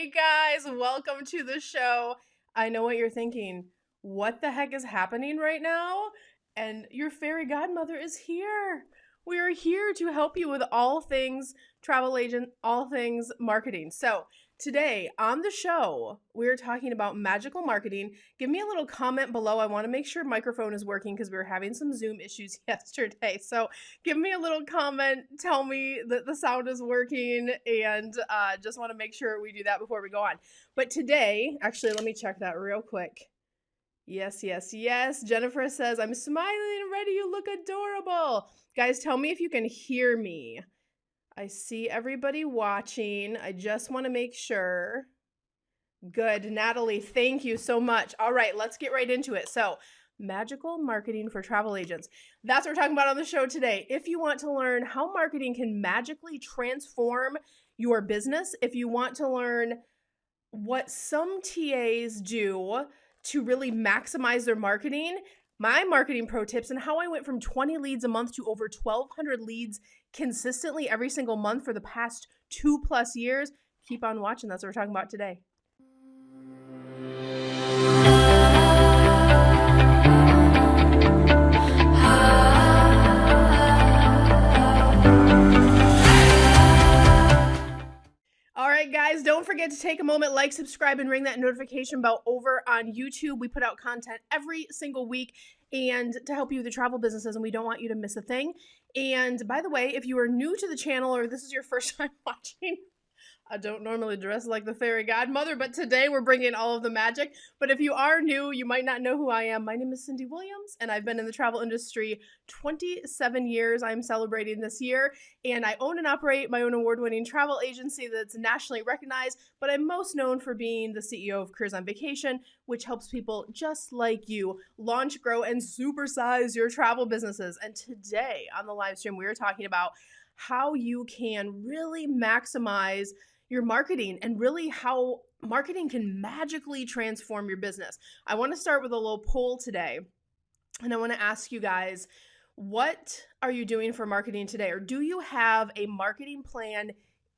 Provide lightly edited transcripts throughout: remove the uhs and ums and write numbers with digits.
Hey guys, welcome to the show. I know what you're thinking. What the heck is happening right now? And your fairy godmother is here. We are here to help you with all things travel agent, all things marketing. So, today on the show, we're talking about magical marketing. Give me a little comment below. I want to make sure microphone is working because we were having some Zoom issues yesterday. So, give me a little comment. Tell me that the sound is working, and just want to make sure we do that before we go on. But today, actually, let me check that real quick. Yes. Jennifer says, I'm smiling already. You look adorable. Guys, tell me if you can hear me. I see everybody watching. I just want to make sure. Good. Natalie, thank you so much. All right, let's get right into it. So, magical marketing for travel agents. That's what we're talking about on the show today. If you want to learn how marketing can magically transform your business, if you want to learn what some TAs do to really maximize their marketing, my marketing pro tips, and how I went from 20 leads a month to over 1,200 leads consistently every single month for the past 2+ years, keep on watching. That's what we're talking about today. All right, guys, don't forget to take a moment, like, subscribe, and ring that notification bell over on YouTube. We put out content every single week and to help you with the travel businesses, and we don't want you to miss a thing. And by the way, if you are new to the channel or this is your first time watching, I don't normally dress like the fairy godmother, but today we're bringing all of the magic. But if you are new, you might not know who I am. My name is Cyndi Williams, and I've been in the travel industry 27 years. I'm celebrating this year, and I own and operate my own award-winning travel agency that's nationally recognized, but I'm most known for being the CEO of Careers on Vacation, which helps people just like you launch, grow, and supersize your travel businesses. And today on the live stream, we are talking about how you can really maximize your marketing and really how marketing can magically transform your business. I want to start with a little poll today, and I want to ask you guys, what are you doing for marketing today? Or do you have a marketing plan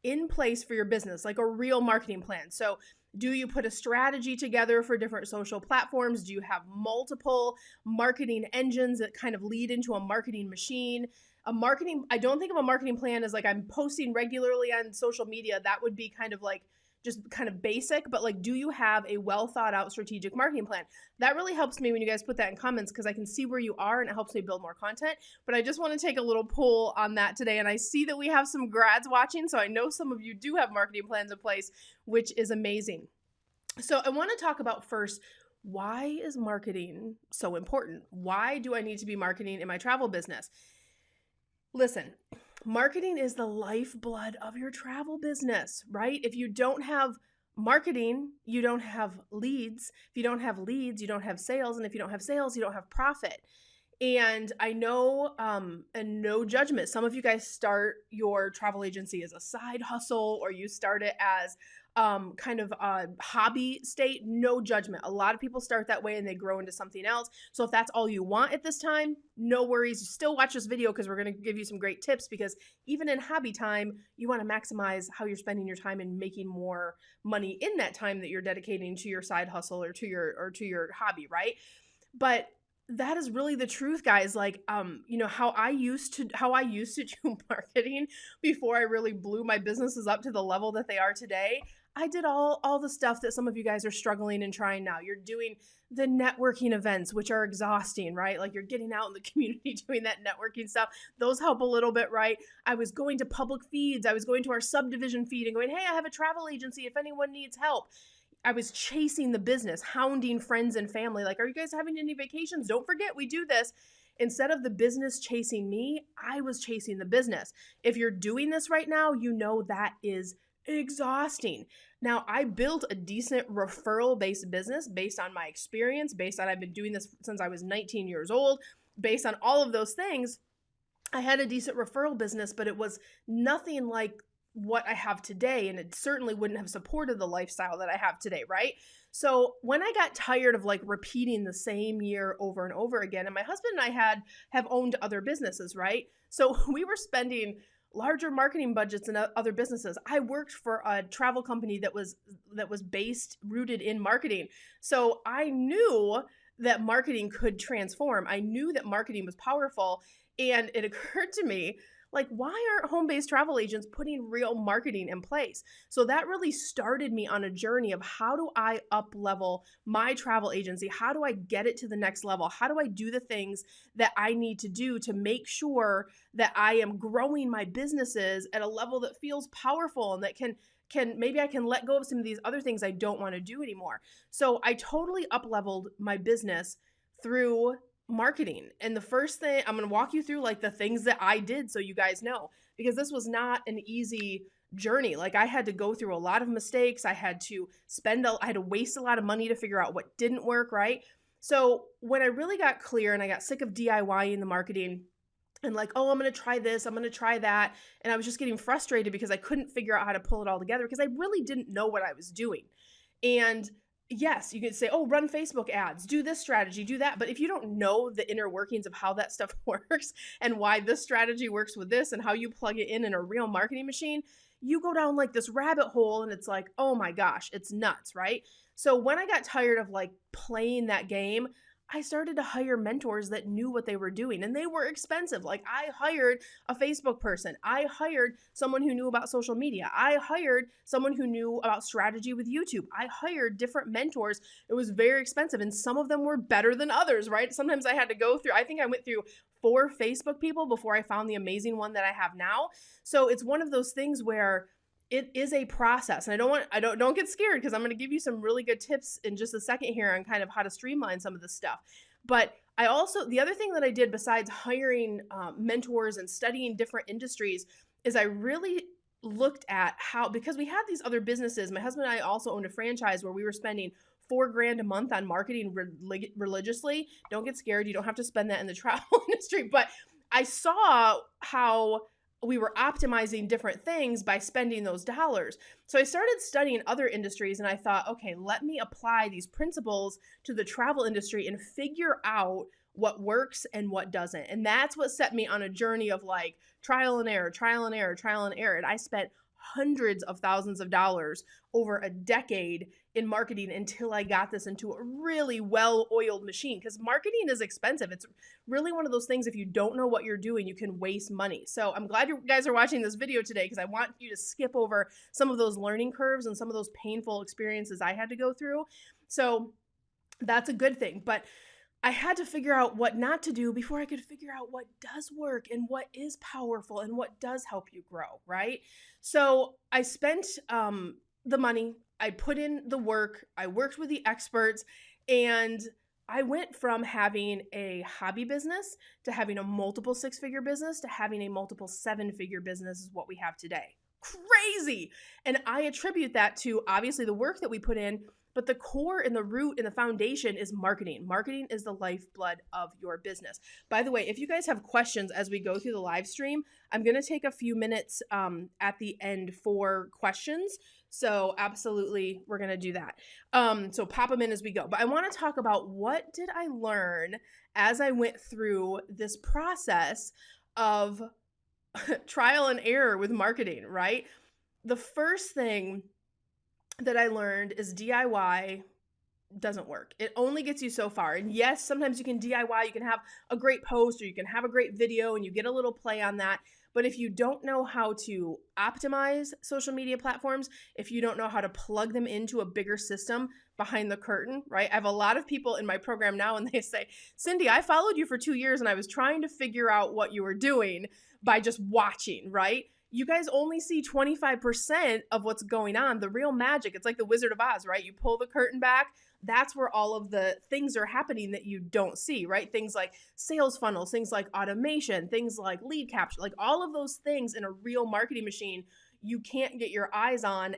in place for your business, like a real marketing plan? So do you put a strategy together for different social platforms? Do you have multiple marketing engines that kind of lead into a marketing machine? I don't think of a marketing plan as like I'm posting regularly on social media. That would be kind of like just kind of basic, but like, do you have a well thought out strategic marketing plan? That really helps me when you guys put that in comments because I can see where you are and it helps me build more content. But I just want to take a little poll on that today. And I see that we have some grads watching, so I know some of you do have marketing plans in place, which is amazing. So I want to talk about first, why is marketing so important? Why do I need to be marketing in my travel business? Listen, marketing is the lifeblood of your travel business, right? If you don't have marketing, you don't have leads. If you don't have leads, you don't have sales. And if you don't have sales, you don't have profit. And I know, and no judgment, some of you guys start your travel agency as a side hustle, or you start it as kind of a hobby state. No judgment. A lot of people start that way and they grow into something else. So if that's all you want at this time, no worries. You still watch this video because we're going to give you some great tips, because even in hobby time, you want to maximize how you're spending your time and making more money in that time that you're dedicating to your side hustle or to your hobby, right? But that is really the truth, guys. Like, how I used to do marketing before I really blew my businesses up to the level that they are today. I did all the stuff that some of you guys are struggling and trying now. You're doing the networking events, which are exhausting, right? Like, you're getting out in the community doing that networking stuff. Those help a little bit, right? I was going to public feeds. I was going to our subdivision feed and going, hey, I have a travel agency if anyone needs help. I was chasing the business, hounding friends and family. Like, are you guys having any vacations? Don't forget, we do this. Instead of the business chasing me, I was chasing the business. If you're doing this right now, you know that is exhausting. Now, I built a decent referral-based business based on my experience, based on I've been doing this since I was 19 years old, based on all of those things. I had a decent referral business, but it was nothing like what I have today, and it certainly wouldn't have supported the lifestyle that I have today, right? So when I got tired of like repeating the same year over and over again, and my husband and I have owned other businesses, right? So we were spending larger marketing budgets than other businesses. I worked for a travel company that was rooted in marketing. So I knew that marketing could transform. I knew that marketing was powerful. And it occurred to me, like, why aren't home-based travel agents putting real marketing in place? So that really started me on a journey of how do I up-level my travel agency? How do I get it to the next level? How do I do the things that I need to do to make sure that I am growing my businesses at a level that feels powerful and that can maybe I can let go of some of these other things I don't want to do anymore. So I totally up-leveled my business through marketing. And the first thing I'm going to walk you through, like, the things that I did so you guys know, because this was not an easy journey. Like, I had to go through a lot of mistakes. I had to waste a lot of money to figure out what didn't work, right? So when I really got clear and I got sick of DIYing the marketing and like, oh, I'm going to try this, I'm going to try that, and I was just getting frustrated because I couldn't figure out how to pull it all together because I really didn't know what I was doing. And yes, you could say, oh, run Facebook ads, do this strategy, do that. But if you don't know the inner workings of how that stuff works and why this strategy works with this and how you plug it in a real marketing machine, you go down like this rabbit hole and it's like, oh my gosh, it's nuts, right? So when I got tired of like playing that game, I started to hire mentors that knew what they were doing, and they were expensive. Like, I hired a Facebook person. I hired someone who knew about social media. I hired someone who knew about strategy with YouTube. I hired different mentors. It was very expensive, and some of them were better than others, right? Sometimes I had to go through, I think I went through 4 Facebook people before I found the amazing one that I have now. So it's one of those things where it is a process. And don't get scared, because I'm going to give you some really good tips in just a second here on kind of how to streamline some of this stuff. But the other thing that I did besides hiring mentors and studying different industries is I really looked at how, because we had these other businesses, my husband and I also owned a franchise where we were spending $4,000 a month on marketing religiously. Don't get scared. You don't have to spend that in the travel industry. But I saw how we were optimizing different things by spending those dollars. So I started studying other industries and I thought, okay, let me apply these principles to the travel industry and figure out what works and what doesn't. And that's what set me on a journey of like trial and error, trial and error, trial and error. And I spent hundreds of thousands of dollars over a decade in marketing until I got this into a really well-oiled machine, because marketing is expensive. It's really one of those things, if you don't know what you're doing, you can waste money. So I'm glad you guys are watching this video today, because I want you to skip over some of those learning curves and some of those painful experiences I had to go through. So that's a good thing. But I had to figure out what not to do before I could figure out what does work and what is powerful and what does help you grow, right? So I spent the money, I put in the work, I worked with the experts, and I went from having a hobby business to having a multiple 6-figure business to having a multiple 7-figure business is what we have today. Crazy! And I attribute that to obviously the work that we put in, but the core and the root and the foundation is marketing. Marketing is the lifeblood of your business. By the way, if you guys have questions as we go through the live stream, I'm going to take a few minutes at the end for questions. So absolutely, we're going to do that. So pop them in as we go. But I want to talk about, what did I learn as I went through this process of trial and error with marketing, right? The first thing that I learned is DIY doesn't work. It only gets you so far. And yes, sometimes you can DIY, you can have a great post or you can have a great video and you get a little play on that. But if you don't know how to optimize social media platforms, if you don't know how to plug them into a bigger system behind the curtain, right? I have a lot of people in my program now and they say, Cyndi, I followed you for 2 years and I was trying to figure out what you were doing by just watching, right? You guys only see 25% of what's going on. The real magic, it's like the Wizard of Oz, right? You pull the curtain back, that's where all of the things are happening that you don't see, right? Things like sales funnels, things like automation, things like lead capture, like all of those things in a real marketing machine, you can't get your eyes on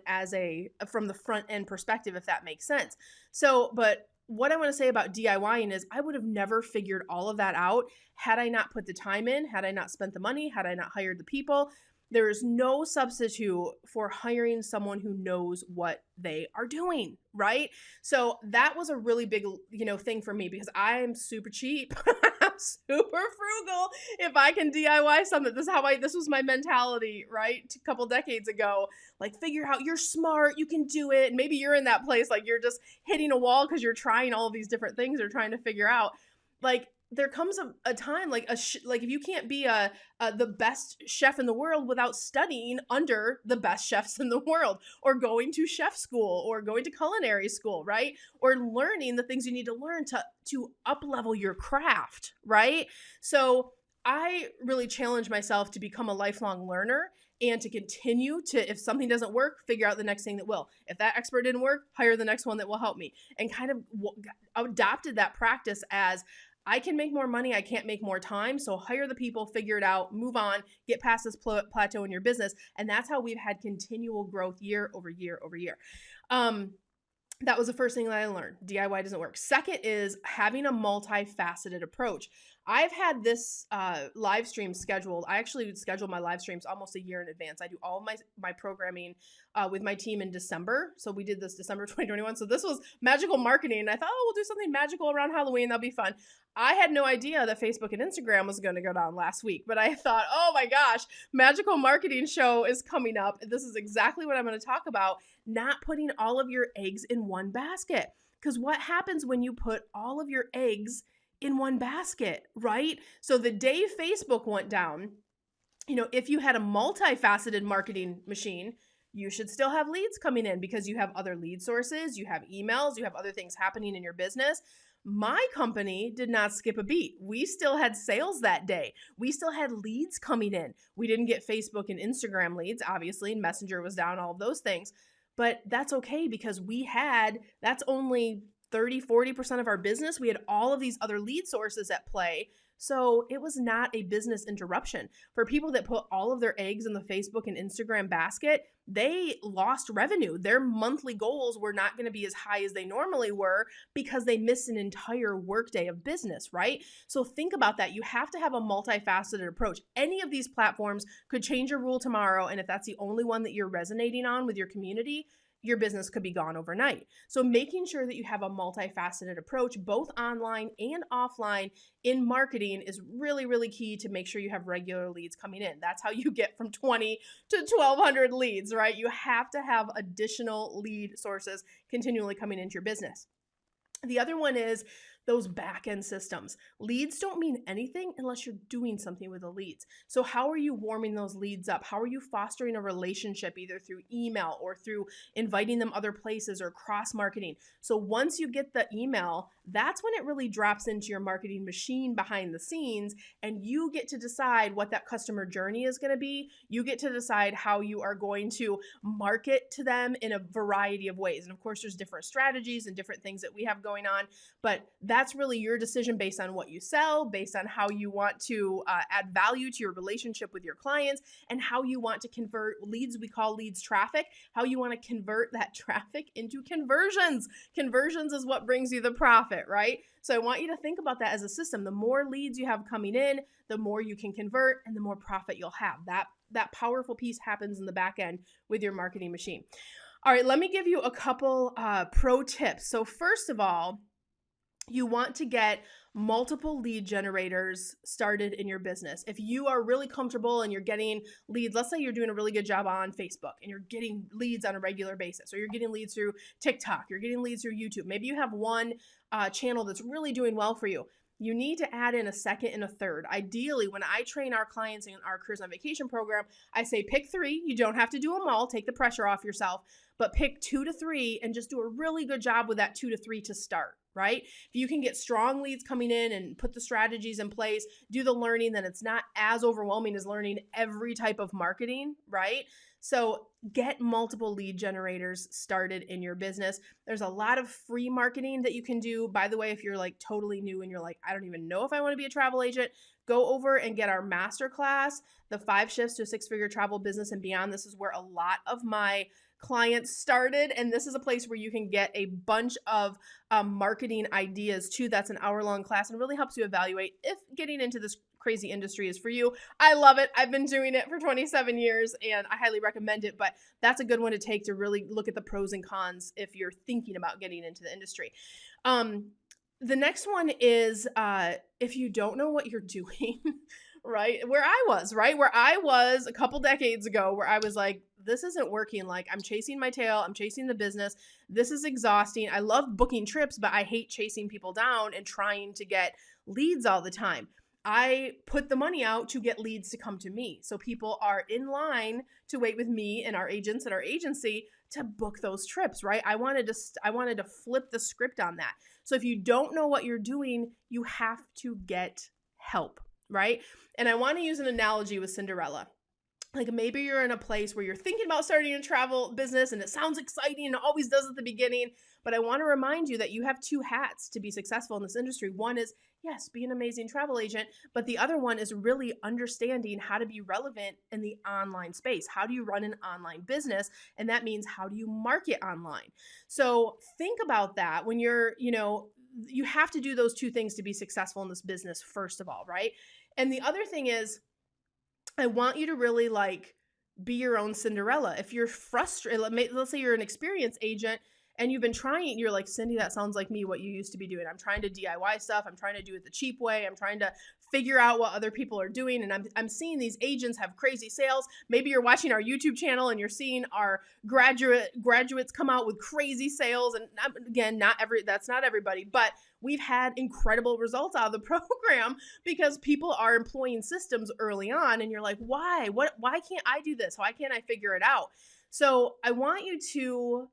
from the front end perspective, if that makes sense. So, but what I want to say about DIYing is I would have never figured all of that out had I not put the time in, had I not spent the money, had I not hired the people. There is no substitute for hiring someone who knows what they are doing, right? So that was a really big, thing for me because I am super cheap. I'm super frugal. If I can DIY something, this was my mentality, right? A couple decades ago, like figure out you're smart, you can do it. And maybe you're in that place, like you're just hitting a wall because you're trying all of these different things you're trying to figure out. Like there comes a time like like if you can't be the best chef in the world without studying under the best chefs in the world, or going to chef school, or going to culinary school, right? Or learning the things you need to learn to up level your craft, right? So I really challenge myself to become a lifelong learner and to continue to, if something doesn't work, figure out the next thing that will. If that expert didn't work, hire the next one that will help me, and kind of adopted that practice as I can make more money, I can't make more time, so hire the people, figure it out, move on, get past this plateau in your business. And that's how we've had continual growth year over year over year. That was the first thing that I learned. DIY doesn't work. Second is having a multifaceted approach. I've had this live stream scheduled. I actually schedule my live streams almost a year in advance. I do all of my programming with my team in December. So we did this December 2021. So this was magical marketing. And I thought, we'll do something magical around Halloween. That'll be fun. I had no idea that Facebook and Instagram was going to go down last week. But I thought, oh my gosh, magical marketing show is coming up. This is exactly what I'm going to talk about. Not putting all of your eggs in one basket. Because what happens when you put all of your eggs in one basket, right? So the day Facebook went down, if you had a multifaceted marketing machine, you should still have leads coming in because you have other lead sources, you have emails, you have other things happening in your business. My company did not skip a beat. We still had sales that day. We still had leads coming in. We didn't get Facebook and Instagram leads, obviously, and Messenger was down, all of those things. But that's okay because that's only 30-40% of our business. We had all of these other lead sources at play. So it was not a business interruption. For people that put all of their eggs in the Facebook and Instagram basket, they lost revenue. Their monthly goals were not going to be as high as they normally were because they missed an entire workday of business, right? So think about that. You have to have a multifaceted approach. Any of these platforms could change your rule tomorrow. And if that's the only one that you're resonating on with your community, your business could be gone overnight. So making sure that you have a multifaceted approach, both online and offline in marketing, is really, really key to make sure you have regular leads coming in. That's how you get from 20 to 1,200 leads, right? You have to have additional lead sources continually coming into your business. The other one is those back-end systems. Leads don't mean anything unless you're doing something with the leads. So how are you warming those leads up? How are you fostering a relationship either through email or through inviting them other places or cross-marketing? So once you get the email, that's when it really drops into your marketing machine behind the scenes, and you get to decide what that customer journey is going to be. You get to decide how you are going to market to them in a variety of ways. And of course, there's different strategies and different things that we have going on, but that's really your decision based on what you sell, based on how you want to add value to your relationship with your clients, and how you want to convert leads. We call leads traffic, how you want to convert that traffic into conversions. Conversions is what brings you the profit, right? So I want you to think about that as a system. The more leads you have coming in, the more you can convert and the more profit you'll have. That powerful piece happens in the back end with your marketing machine. All right, let me give you a couple pro tips. So first of all, you want to get multiple lead generators started in your business. If you are really comfortable and you're getting leads, let's say you're doing a really good job on Facebook and you're getting leads on a regular basis, or you're getting leads through TikTok, you're getting leads through YouTube. Maybe you have one channel that's really doing well for you. You need to add in a second and a third. Ideally, when I train our clients in our Careers on Vacation program, I say pick 3. You don't have to do them all. Take the pressure off yourself, but pick 2 to 3 and just do a really good job with that 2 to 3 to start, right? If you can get strong leads coming in and put the strategies in place, do the learning, then it's not as overwhelming as learning every type of marketing, right? So get multiple lead generators started in your business. There's a lot of free marketing that you can do. By the way, if you're like totally new and you're like, I don't even know if I want to be a travel agent, go over and get our Masterclass, the 5 Shifts to a 6-Figure Travel Business and Beyond. This is where a lot of my clients started, and this is a place where you can get a bunch of marketing ideas too. That's an hour-long class and really helps you evaluate if getting into this crazy industry is for you. I love it. I've been doing it for 27 years and I highly recommend it, but that's a good one to take to really look at the pros and cons if you're thinking about getting into the industry. The next one is if you don't know what you're doing, right? Where I was a couple decades ago, where I was like, this isn't working. Like, I'm chasing my tail. I'm chasing the business. This is exhausting. I love booking trips, but I hate chasing people down and trying to get leads all the time. I put the money out to get leads to come to me. So people are in line to wait with me and our agents at our agency to book those trips, right? I wanted to flip the script on that. So if you don't know what you're doing, you have to get help, right? And I want to use an analogy with Cinderella. Like, maybe you're in a place where you're thinking about starting a travel business and it sounds exciting and it always does at the beginning, but I want to remind you that you have two hats to be successful in this industry. One is, yes, be an amazing travel agent, but the other one is really understanding how to be relevant in the online space. How do you run an online business? And that means, how do you market online? So think about that when you're, you have to do those two things to be successful in this business, first of all, right? And the other thing is, I want you to really be your own Cinderella. If you're frustrated, let's say you're an experienced agent and you've been trying, you're like, Cyndi, that sounds like me, what you used to be doing. I'm trying to DIY stuff. I'm trying to do it the cheap way. I'm trying to figure out what other people are doing. And I'm seeing these agents have crazy sales. Maybe you're watching our YouTube channel and you're seeing our graduates come out with crazy sales. And again, that's not everybody, but we've had incredible results out of the program because people are employing systems early on. And you're like, why? Why can't I do this? Why can't I figure it out? So I want you to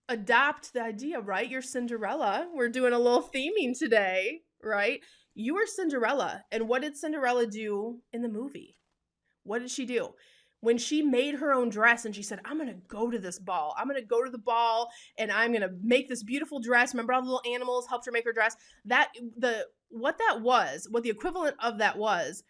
adopt the idea, right? You're Cinderella. We're doing a little theming today, right? You are Cinderella. And what did Cinderella do in the movie? What did she do? When she made her own dress and she said, I'm going to go to this ball. I'm going to go to the ball and I'm going to make this beautiful dress. Remember all the little animals helped her make her dress? What the equivalent of that was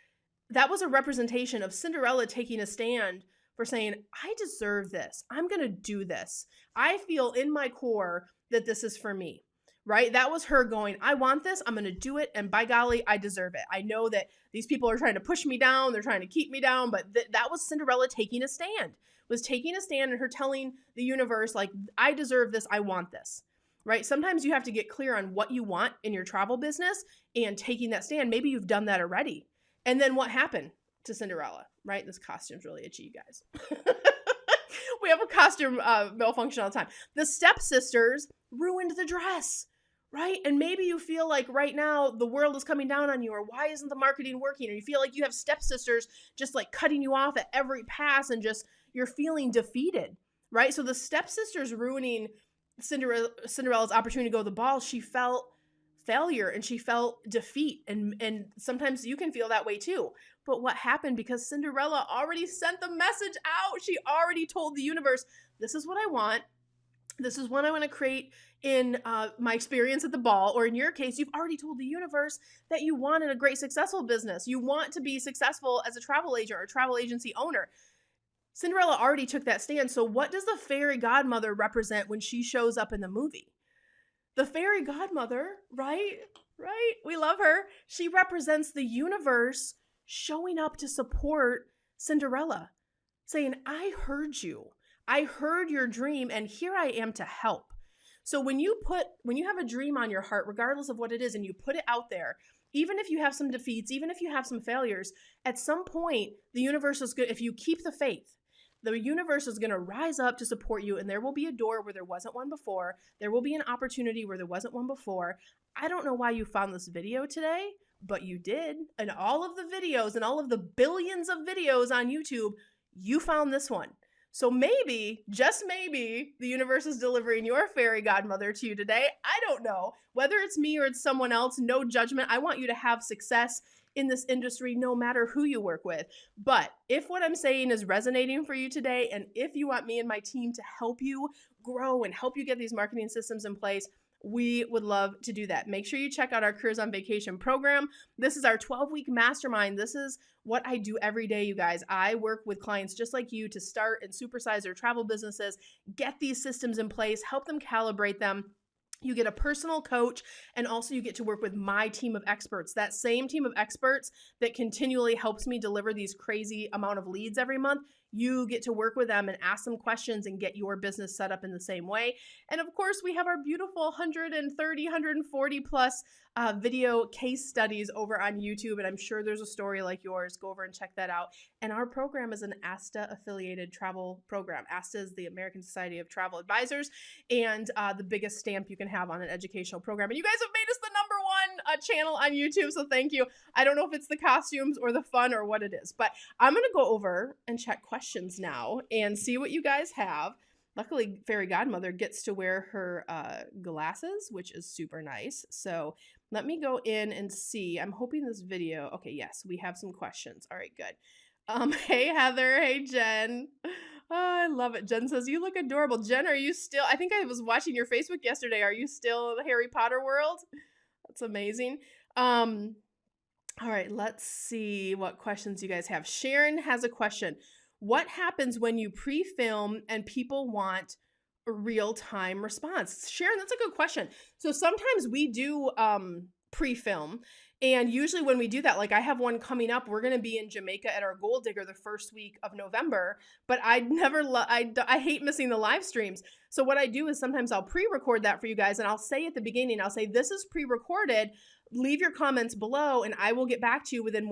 a representation of Cinderella taking a stand for saying, I deserve this. I'm going to do this. I feel in my core that this is for me, right? That was her going, I want this. I'm going to do it. And by golly, I deserve it. I know that these people are trying to push me down. They're trying to keep me down. But that was Cinderella taking a stand, and her telling the universe, like, I deserve this. I want this, right? Sometimes you have to get clear on what you want in your travel business and taking that stand. Maybe you've done that already. And then what happened to Cinderella, right? This costume's really itchy, you guys. We have a costume malfunction all the time. The stepsisters ruined the dress, right? And maybe you feel like right now the world is coming down on you, or why isn't the marketing working? Or you feel like you have stepsisters just like cutting you off at every pass and just you're feeling defeated, right? So the stepsisters ruining Cinderella's opportunity to go to the ball. She felt failure and she felt defeat. And sometimes you can feel that way too. But what happened, because Cinderella already sent the message out, she already told the universe, this is what I want. This is what I want to create in my experience at the ball. Or in your case, you've already told the universe that you wanted a great, successful business. You want to be successful as a travel agent or a travel agency owner. Cinderella already took that stand. So what does the fairy godmother represent when she shows up in the movie? The fairy godmother, right? We love her. She represents the universe showing up to support Cinderella, saying, I heard you. I heard your dream, and here I am to help. So when you have a dream on your heart, regardless of what it is, and you put it out there, even if you have some defeats, even if you have some failures, at some point, the universe is good. If you keep the faith, the universe is going to rise up to support you, and there will be a door where there wasn't one before. There will be an opportunity where there wasn't one before. I don't know why you found this video today, but you did. And all of the videos and all of the billions of videos on YouTube, you found this one. So maybe, just maybe, the universe is delivering your fairy godmother to you today. I don't know. Whether it's me or it's someone else, no judgment. I want you to have success in this industry no matter who you work with. But if what I'm saying is resonating for you today, and if you want me and my team to help you grow and help you get these marketing systems in place, we would love to do that. Make sure you check out our Careers on Vacation program. This is our 12-week mastermind. This is what I do every day, you guys. I work with clients just like you to start and supersize their travel businesses, get these systems in place, help them calibrate them. You get a personal coach, and also you get to work with my team of experts. That same team of experts that continually helps me deliver these crazy amount of leads every month. You get to work with them and ask them questions and get your business set up in the same way. And of course, we have our beautiful 130, 140 plus video case studies over on YouTube. And I'm sure there's a story like yours. Go over and check that out. And our program is an ASTA affiliated travel program. ASTA is the American Society of Travel Advisors, and the biggest stamp you can have on an educational program. And you guys have made us the #1 channel on YouTube, so thank you. I don't know if it's the costumes or the fun or what it is, but I'm going to go over and check questions now and see what you guys have. Luckily, Fairy Godmother gets to wear her glasses, which is super nice. So let me go in and see. I'm hoping this video, okay, yes, we have some questions. All right, good. Hey, Heather. Hey, Jen. Oh, I love it. Jen says, you look adorable. Jen, are you still, I think I was watching your Facebook yesterday. Are you still in the Harry Potter world? That's amazing. All right, let's see what questions you guys have. Sharon has a question. What happens when you pre-film and people want a real-time response? Sharon, that's a good question. So sometimes we do pre-film, and usually when we do that, like I have one coming up, we're going to be in Jamaica at our Gold Digger the first week of November, but I hate missing the live streams. So what I do is sometimes I'll pre-record that for you guys, and I'll say at the beginning, I'll say, this is pre-recorded. Leave your comments below and I will get back to you within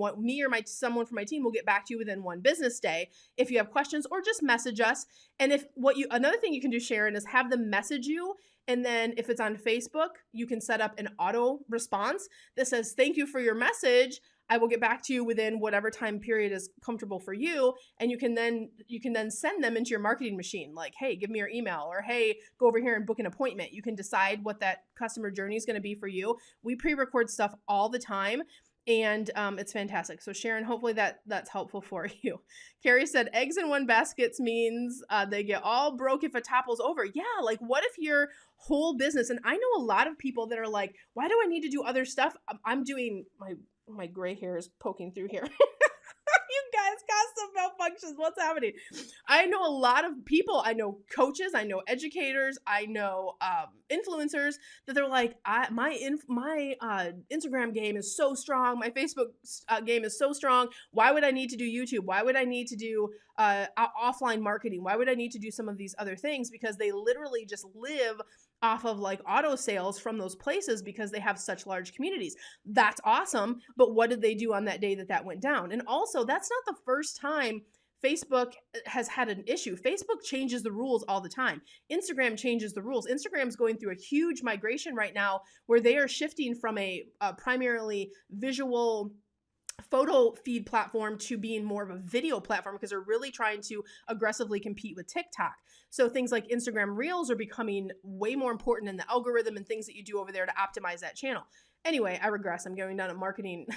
someone from my team will get back to you within 1 business day if you have questions, or just message us. And another thing you can do, Sharon, is have them message you. And then if it's on Facebook, you can set up an auto response that says, thank you for your message. I will get back to you within whatever time period is comfortable for you. And you can then send them into your marketing machine. Like, hey, give me your email, or hey, go over here and book an appointment. You can decide what that customer journey is going to be for you. We pre-record stuff all the time. And it's fantastic. So Sharon, hopefully that's helpful for you. Carrie said, eggs in one basket means they get all broke if it topples over. Yeah, like what if your whole business, and I know a lot of people that are like, why do I need to do other stuff? I'm doing, my gray hair is poking through here. You guys, custom malfunctions, what's happening? I know a lot of people. I know coaches, I know educators, I know influencers that they're like, my Instagram game is so strong, my Facebook game is so strong. Why would I need to do YouTube? Why would I need to do offline marketing? Why would I need to do some of these other things? Because they literally just live off of like auto sales from those places because they have such large communities. That's awesome. But what did they do on that day that went down? And also, that's not the first time Facebook has had an issue. Facebook changes the rules all the time. Instagram changes the rules. Instagram's going through a huge migration right now where they are shifting from a primarily visual photo feed platform to being more of a video platform because they're really trying to aggressively compete with TikTok. So things like Instagram Reels are becoming way more important in the algorithm and things that you do over there to optimize that channel. Anyway, I regress. I'm going down to marketing.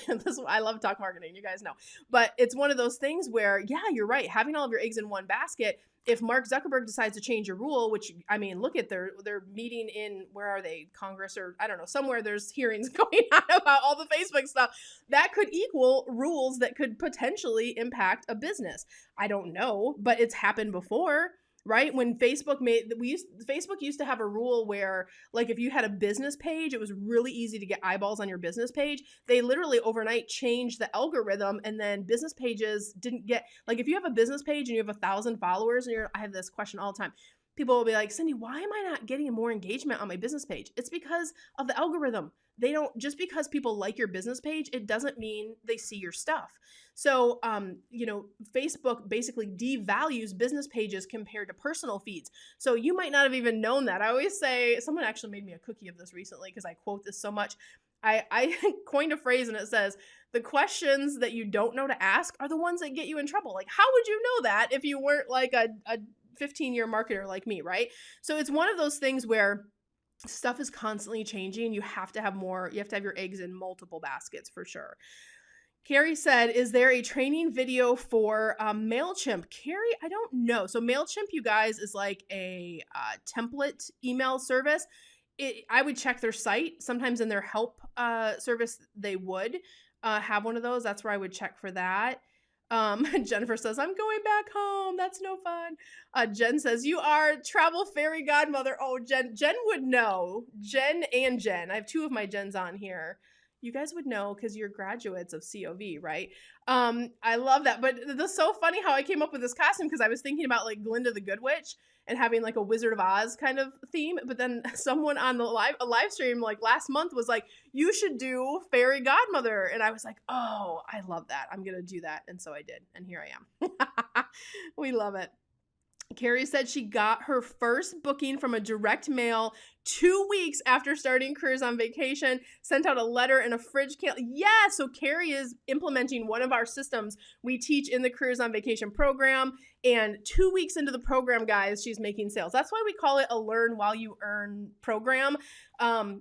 I love talk marketing, you guys know. But it's one of those things where, yeah, you're right. Having all of your eggs in one basket, if Mark Zuckerberg decides to change a rule, which, I mean, look at they're meeting in, where are they, Congress, or I don't know, somewhere there's hearings going on about all the Facebook stuff, that could equal rules that could potentially impact a business. I don't know, but it's happened before. Right? When Facebook Facebook used to have a rule where, like, if you had a business page, it was really easy to get eyeballs on your business page. They literally overnight changed the algorithm, and then business pages didn't get, like, if you have a business page and you have 1,000 followers, and I have this question all the time. People will be like, Cyndi, why am I not getting more engagement on my business page? It's because of the algorithm. They don't, just because people like your business page, it doesn't mean they see your stuff. So, Facebook basically devalues business pages compared to personal feeds. So you might not have even known that. I always say, someone actually made me a cookie of this recently because I quote this so much. I coined a phrase and it says, the questions that you don't know to ask are the ones that get you in trouble. Like, how would you know that if you weren't like a 15-year marketer like me, right? So it's one of those things where stuff is constantly changing. You have to have your eggs in multiple baskets for sure. Carrie said, is there a training video for Mailchimp? Carrie, I don't know. So Mailchimp, you guys, is like a template email service. I would check their site. Sometimes in their help service, they would have one of those. That's where I would check for that. Jennifer says, I'm going back home. That's no fun. Jen says, you are travel fairy godmother. Oh, Jen would know. Jen and Jen. I have two of my Jens on here. You guys would know because you're graduates of COV, right? I love that. But it's so funny how I came up with this costume because I was thinking about like Glinda the Good Witch and having like a Wizard of Oz kind of theme. But then someone on the live stream like last month was like, you should do fairy godmother. And I was like, oh, I love that. I'm going to do that. And so I did. And here I am. We love it. Carrie said she got her first booking from a direct mail 2 weeks after starting Careers on Vacation, sent out a letter and a fridge calendar. Yeah, so Carrie is implementing one of our systems we teach in the Careers on Vacation program. And 2 weeks into the program, guys, she's making sales. That's why we call it a learn while you earn program.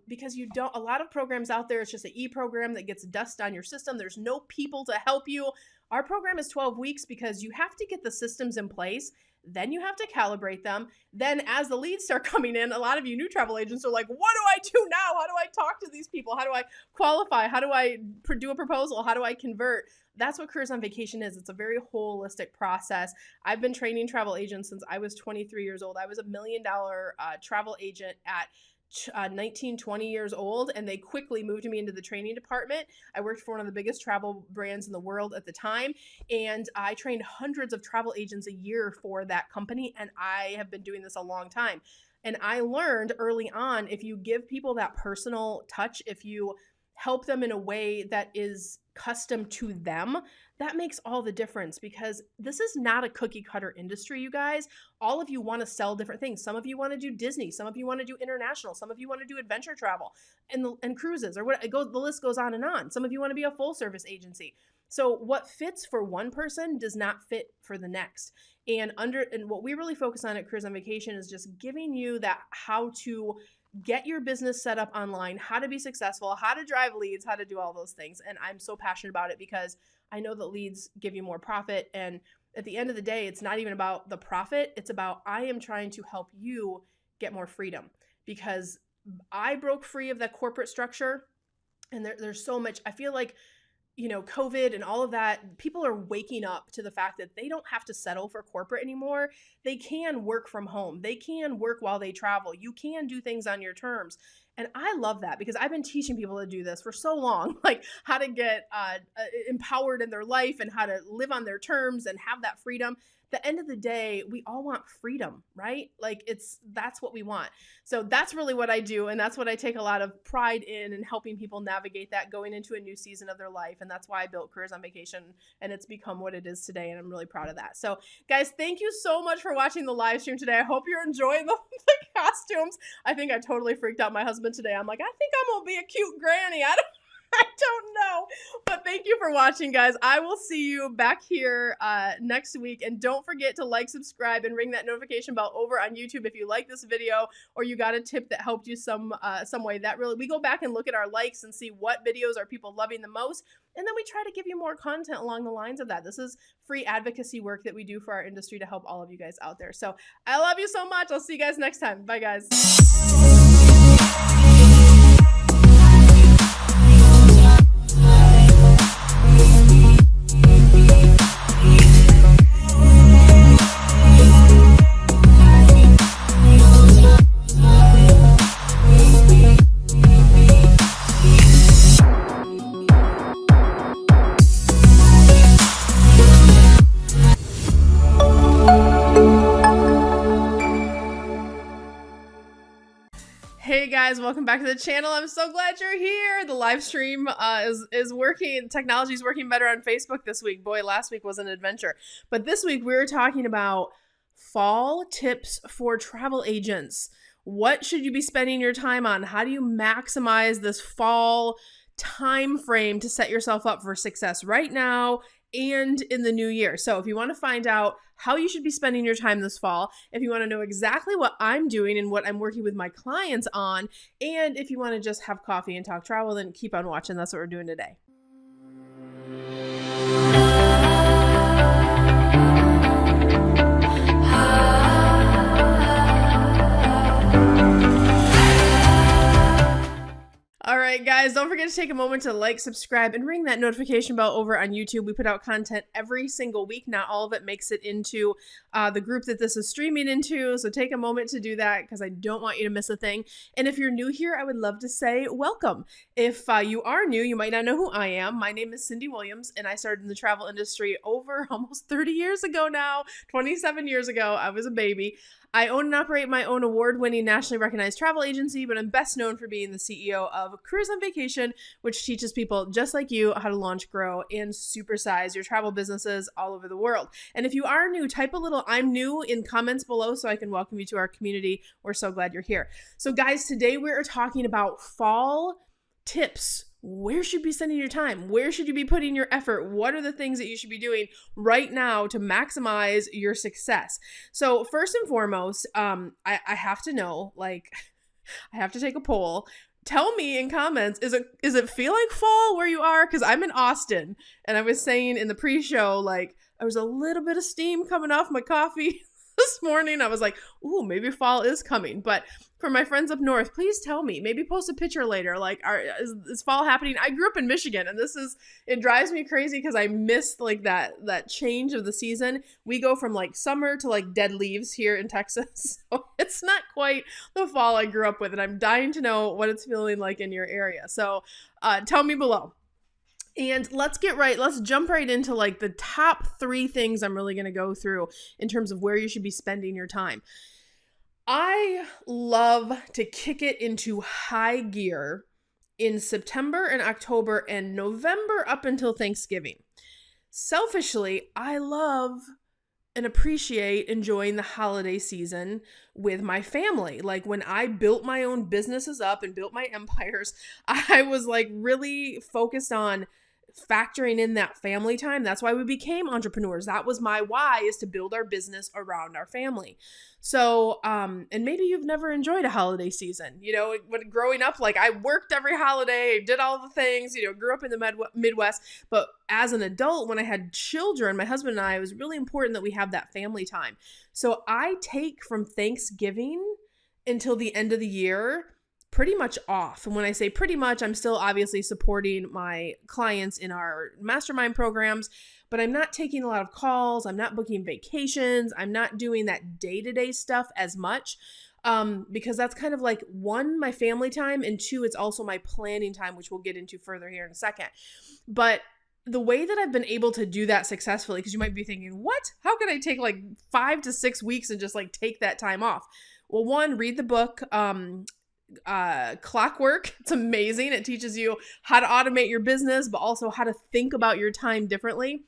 Because a lot of programs out there, it's just an e-program that gets dust on your system. There's no people to help you. Our program is 12 weeks because you have to get the systems in place. Then you have to calibrate them. Then as the leads start coming in, a lot of you new travel agents are like, what do I do now? How do I talk to these people? How do I qualify? How do I do a proposal? How do I convert? That's what Careers on Vacation is. It's a very holistic process. I've been training travel agents since I was 23 years old. I was $1 million travel agent at 19, 20 years old, and they quickly moved me into the training department. I worked for one of the biggest travel brands in the world at the time, and I trained hundreds of travel agents a year for that company, and I have been doing this a long time. And I learned early on, if you give people that personal touch, if you help them in a way that is custom to them, that makes all the difference, because this is not a cookie cutter industry, you guys. All of you want to sell different things. Some of you want to do Disney. Some of you want to do international. Some of you want to do adventure travel and cruises, or what it goes, the list goes on and on. Some of you want to be a full service agency. So what fits for one person does not fit for the next. And what we really focus on at Careers on Vacation is just giving you that how to get your business set up online, how to be successful, how to drive leads, how to do all those things. And I'm so passionate about it because I know that leads give you more profit. And at the end of the day, it's not even about the profit. It's about, I am trying to help you get more freedom, because I broke free of that corporate structure. And there's so much, I feel like, COVID and all of that, people are waking up to the fact that they don't have to settle for corporate anymore. They can work from home. They can work while they travel. You can do things on your terms. And I love that, because I've been teaching people to do this for so long, like how to get empowered in their life and how to live on their terms and have that freedom. At the end of the day, we all want freedom, right? Like that's what we want. So that's really what I do. And that's what I take a lot of pride in helping people navigate that going into a new season of their life. And that's why I built Careers on Vacation, and it's become what it is today. And I'm really proud of that. So guys, thank you so much for watching the live stream today. I hope you're enjoying the costumes. I think I totally freaked out my husband today. I'm like, I think I'm going to be a cute granny. I don't know, but thank you for watching, guys. I will see you back here next week. And don't forget to like, subscribe, and ring that notification bell over on YouTube if you like this video, or you got a tip that helped you some way. That really, we go back and look at our likes and see what videos are people loving the most. And then we try to give you more content along the lines of that. This is free advocacy work that we do for our industry to help all of you guys out there. So I love you so much. I'll see you guys next time. Bye, guys. Hey guys, welcome back to the channel. I'm so glad you're here. The live stream is working. Technology is working better on Facebook this week. Boy, last week was an adventure. But this week we're talking about fall tips for travel agents. What should you be spending your time on? How do you maximize this fall time frame to set yourself up for success right now and in the new year? So if you want to find out how you should be spending your time this fall, if you want to know exactly what I'm doing and what I'm working with my clients on, and if you want to just have coffee and talk travel, then keep on watching. That's what we're doing today. All right, right, guys, don't forget to take a moment to like, subscribe, and ring that notification bell over on YouTube. We put out content every single week. Not all of it makes it into the group that this is streaming into, so take a moment to do that because I don't want you to miss a thing. And if you're new here, I would love to say welcome. If you are new, you might not know who I am. My name is Cyndi Williams, and I started in the travel industry over almost 30 years ago now. 27 years ago, I was a baby. I own and operate my own award-winning nationally recognized travel agency, but I'm best known for being the CEO of Cruise on Vacation, which teaches people just like you how to launch, grow, and supersize your travel businesses all over the world. And if you are new, type a little "I'm new" in comments below so I can welcome you to our community. We're so glad you're here. So guys, today we're talking about fall tips. Where should you be spending your time? Where should you be putting your effort? What are the things that you should be doing right now to maximize your success? So first and foremost, I have to know, I have to take a poll. Tell me in comments, is it feel like fall where you are? Because I'm in Austin, and I was saying in the pre-show, there was a little bit of steam coming off my coffee this morning. I was like, ooh, maybe fall is coming. But for my friends up north, please tell me. Maybe post a picture later. Is fall happening? I grew up in Michigan, and it drives me crazy because I miss that change of the season. We go from summer to dead leaves here in Texas. So it's not quite the fall I grew up with, and I'm dying to know what it's feeling like in your area. So tell me below. And let's jump right into the top 3 things I'm really going to go through in terms of where you should be spending your time. I love to kick it into high gear in September and October and November up until Thanksgiving. Selfishly, I love and appreciate enjoying the holiday season with my family. When I built my own businesses up and built my empires, I was really focused on factoring in that family time. That's why we became entrepreneurs. That was my why, is to build our business around our family. So, and maybe you've never enjoyed a holiday season. When growing up, I worked every holiday, did all the things, grew up in the Midwest. But as an adult, when I had children, my husband and I, it was really important that we have that family time. So I take from Thanksgiving until the end of the year pretty much off. And when I say pretty much, I'm still obviously supporting my clients in our mastermind programs, but I'm not taking a lot of calls. I'm not booking vacations. I'm not doing that day-to-day stuff as much because that's kind of one, my family time, and 2, it's also my planning time, which we'll get into further here in a second. But the way that I've been able to do that successfully, because you might be thinking, what? How could I take 5 to 6 weeks and just take that time off? Well, 1, read the book, Clockwork. It's amazing. It teaches you how to automate your business, but also how to think about your time differently.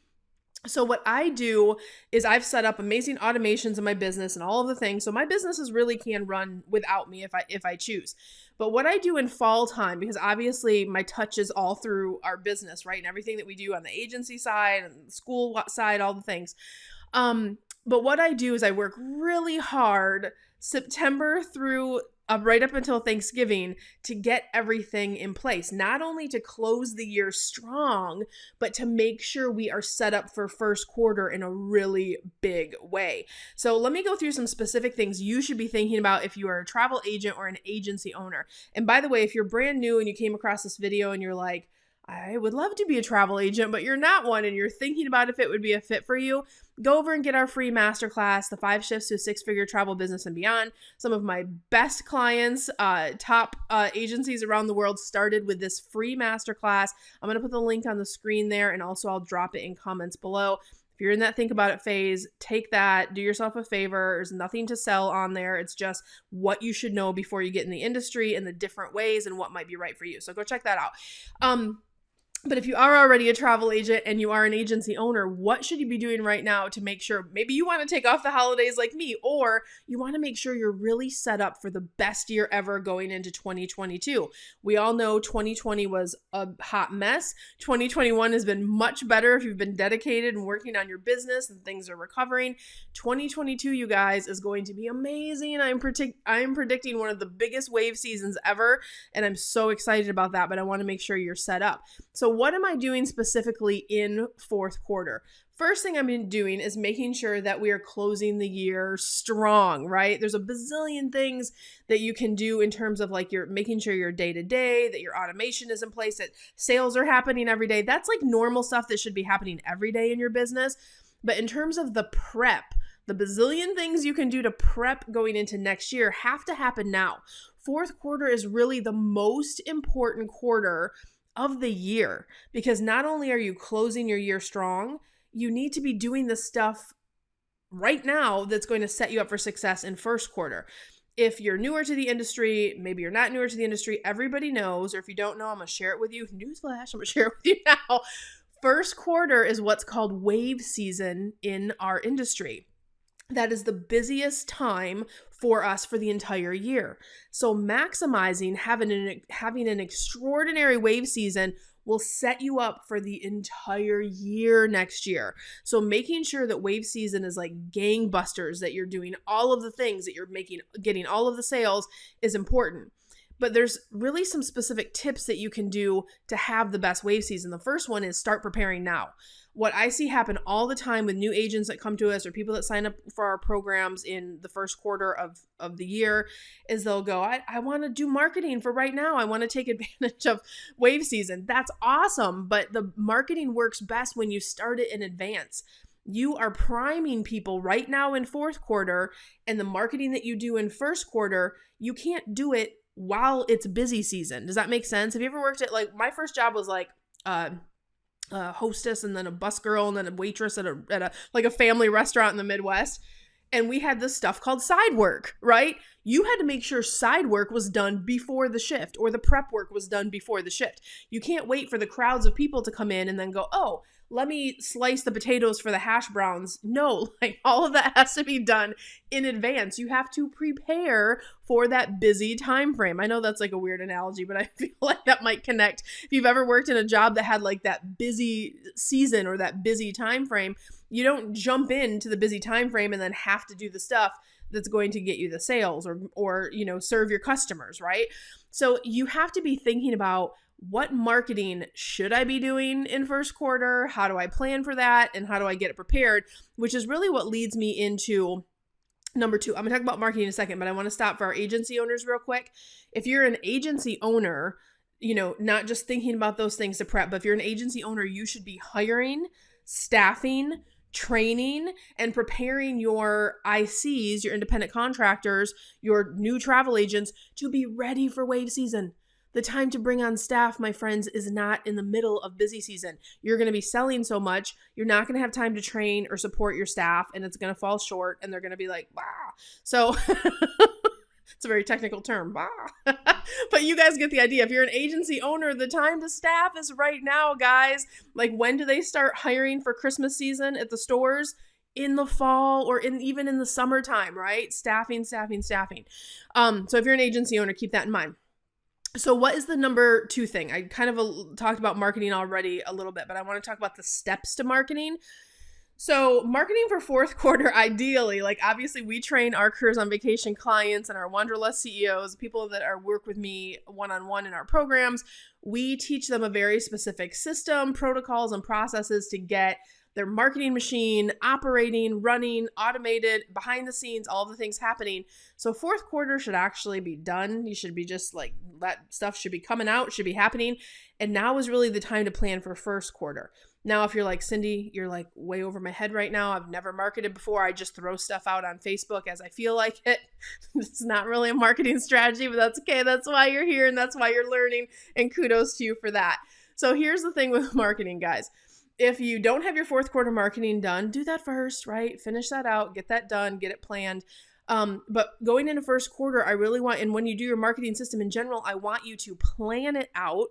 So what I do is I've set up amazing automations in my business and all of the things. So my businesses really can run without me if I choose. But what I do in fall time, because obviously my touch is all through our business, right? And everything that we do on the agency side and the school side, all the things. But what I do is I work really hard September through right up until Thanksgiving to get everything in place, not only to close the year strong, but to make sure we are set up for first quarter in a really big way. So let me go through some specific things you should be thinking about if you are a travel agent or an agency owner. And by the way, if you're brand new and you came across this video and you're like, I would love to be a travel agent, but you're not one, and you're thinking about if it would be a fit for you, go over and get our free masterclass, the 5 shifts to a 6-figure travel business and beyond. Some of my best clients, top agencies around the world started with this free masterclass. I'm going to put the link on the screen there, and also I'll drop it in comments below. If you're in that think about it phase, take that, do yourself a favor. There's nothing to sell on there. It's just what you should know before you get in the industry and the different ways and what might be right for you. So go check that out. But if you are already a travel agent and you are an agency owner, what should you be doing right now to make sure maybe you want to take off the holidays like me, or you want to make sure you're really set up for the best year ever going into 2022? We all know 2020 was a hot mess. 2021 has been much better if you've been dedicated and working on your business and things are recovering. 2022, you guys, is going to be amazing. I am predicting one of the biggest wave seasons ever, and I'm so excited about that, but I want to make sure you're set up. So what am I doing specifically in fourth quarter? First thing I'm doing is making sure that we are closing the year strong, right? There's a bazillion things that you can do in terms of like you're making sure your day-to-day, that your automation is in place, that sales are happening every day. That's like normal stuff that should be happening every day in your business. But in terms of the prep, the bazillion things you can do to prep going into next year have to happen now. Fourth quarter is really the most important quarter of the year because not only are you closing your year strong, you need to be doing the stuff right now that's going to set you up for success in first quarter. If you're newer to the industry, maybe you're not newer to the industry, everybody knows, or if you don't know, I'm going to share it with you. Newsflash, I'm going to share it with you now. First quarter is what's called wave season in our industry. That is the busiest time for us for the entire year. So maximizing having an extraordinary wave season will set you up for the entire year next year. So making sure that wave season is like gangbusters, that you're doing all of the things, that you're getting all of the sales is important. But there's really some specific tips that you can do to have the best wave season. The first one is start preparing now. What I see happen all the time with new agents that come to us or people that sign up for our programs in the first quarter of the year is they'll go, I want to do marketing for right now. I want to take advantage of wave season. That's awesome. But the marketing works best when you start it in advance. You are priming people right now in fourth quarter, and the marketing that you do in first quarter, you can't do it while it's busy season. Does that make sense? Have you ever worked at, like, my first job was like a hostess and then a bus girl and then a waitress at a family restaurant in the Midwest. And we had this stuff called side work, right? You had to make sure side work was done before the shift or the prep work was done before the shift. You can't wait for the crowds of people to come in and then go, oh, let me slice the potatoes for the hash browns. No, like all of that has to be done in advance. You have to prepare for that busy time frame. I know that's like a weird analogy, but I feel like that might connect. If you've ever worked in a job that had like that busy season or that busy time frame, you don't jump into the busy time frame and then have to do the stuff that's going to get you the sales or serve your customers, right? So you have to be thinking about, what marketing should I be doing in first quarter? How do I plan for that? And how do I get it prepared? Which is really what leads me into number 2. I'm going to talk about marketing in a second, but I want to stop for our agency owners real quick. If you're an agency owner, not just thinking about those things to prep, but if you're an agency owner, you should be hiring, staffing, training, and preparing your ICs, your independent contractors, your new travel agents to be ready for wave season. The time to bring on staff, my friends, is not in the middle of busy season. You're going to be selling so much, you're not going to have time to train or support your staff, and it's going to fall short, and they're going to be like, bah. So it's a very technical term, bah. But you guys get the idea. If you're an agency owner, the time to staff is right now, guys. Like, when do they start hiring for Christmas season at the stores? In the fall or even in the summertime, right? Staffing. So if you're an agency owner, keep that in mind. So what is the number 2 thing? I kind of talked about marketing already a little bit, but I want to talk about the steps to marketing. So marketing for fourth quarter, ideally, like obviously we train our Careers on Vacation clients and our Wanderlust CEOs, people that work with me one-on-one in our programs. We teach them a very specific system, protocols, and processes to get their marketing machine operating, running, automated, behind the scenes, all the things happening. So fourth quarter should actually be done. You should be just like, that stuff should be coming out, should be happening. And now is really the time to plan for first quarter. Now, if you're like, Cyndi, you're like way over my head right now. I've never marketed before. I just throw stuff out on Facebook as I feel like it. It's not really a marketing strategy, but that's okay. That's why you're here and that's why you're learning. And kudos to you for that. So here's the thing with marketing, guys. If you don't have your fourth quarter marketing done, do that first, right? Finish that out, get that done, get it planned. But going into first quarter, I really want, and when you do your marketing system in general, I want you to plan it out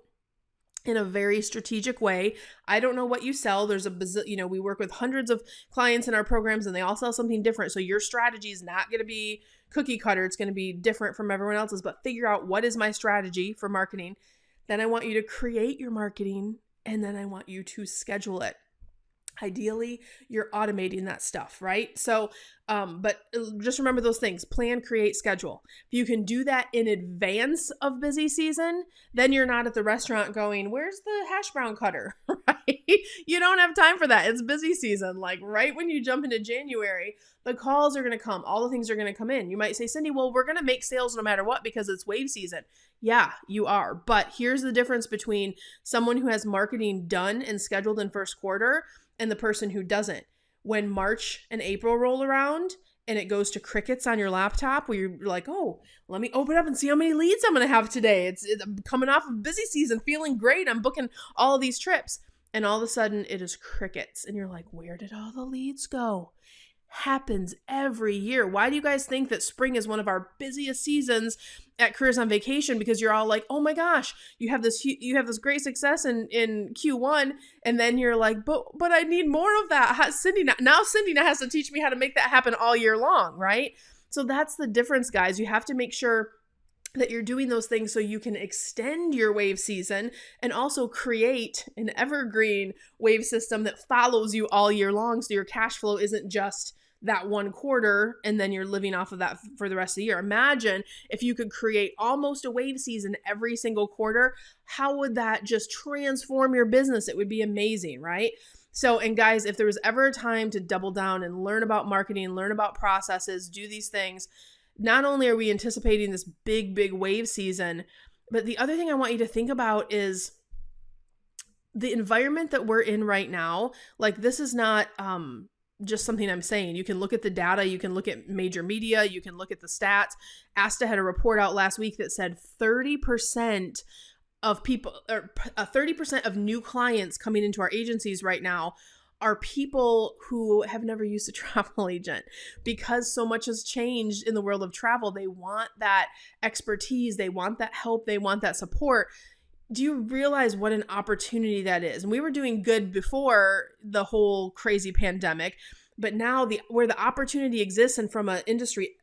in a very strategic way. I don't know what you sell. There's we work with hundreds of clients in our programs and they all sell something different. So your strategy is not going to be cookie cutter. It's going to be different from everyone else's, but figure out, what is my strategy for marketing? Then I want you to create your marketing, and then I want you to schedule it. Ideally, you're automating that stuff, right? So, but just remember those things: plan, create, schedule. If you can do that in advance of busy season, then you're not at the restaurant going, "Where's the hash brown cutter?" Right? You don't have time for that. It's busy season. Like right when you jump into January, the calls are going to come. All the things are going to come in. You might say, Cyndi, well, we're going to make sales no matter what because it's wave season. Yeah, you are. But here's the difference between someone who has marketing done and scheduled in first quarter and the person who doesn't. When March and April roll around and it goes to crickets on your laptop where you're like, oh, let me open up and see how many leads I'm going to have today. I'm coming off of busy season, feeling great. I'm booking all of these trips. And all of a sudden it is crickets. And you're like, where did all the leads go? Happens every year. Why do you guys think that spring is one of our busiest seasons at Careers on Vacation? Because you're all like, oh my gosh, you have this great success in Q1, and then you're like, but I need more of that. Cyndi now has to teach me how to make that happen all year long, right? So that's the difference, guys. You have to make sure that you're doing those things so you can extend your wave season and also create an evergreen wave system that follows you all year long, so your cash flow isn't just that one quarter and then you're living off of that for the rest of the year. Imagine if you could create almost a wave season every single quarter. How would that just transform your business? It would be amazing, right? So, and guys, if there was ever a time to double down and learn about marketing, learn about processes, do these things, not only are we anticipating this big wave season, but the other thing I want you to think about is the environment that we're in right now. Like, this is not just something I'm saying. You can look at the data, you can look at major media, you can look at the stats. ASTA had a report out last week that said 30% of people, or 30% of new clients coming into our agencies right now are people who have never used a travel agent. Because so much has changed in the world of travel, they want that expertise, they want that help, they want that support. Do you realize what an opportunity that is? And we were doing good before the whole crazy pandemic, but now where the opportunity exists, and from an industry,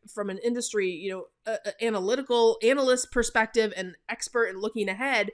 analyst perspective and expert and looking ahead,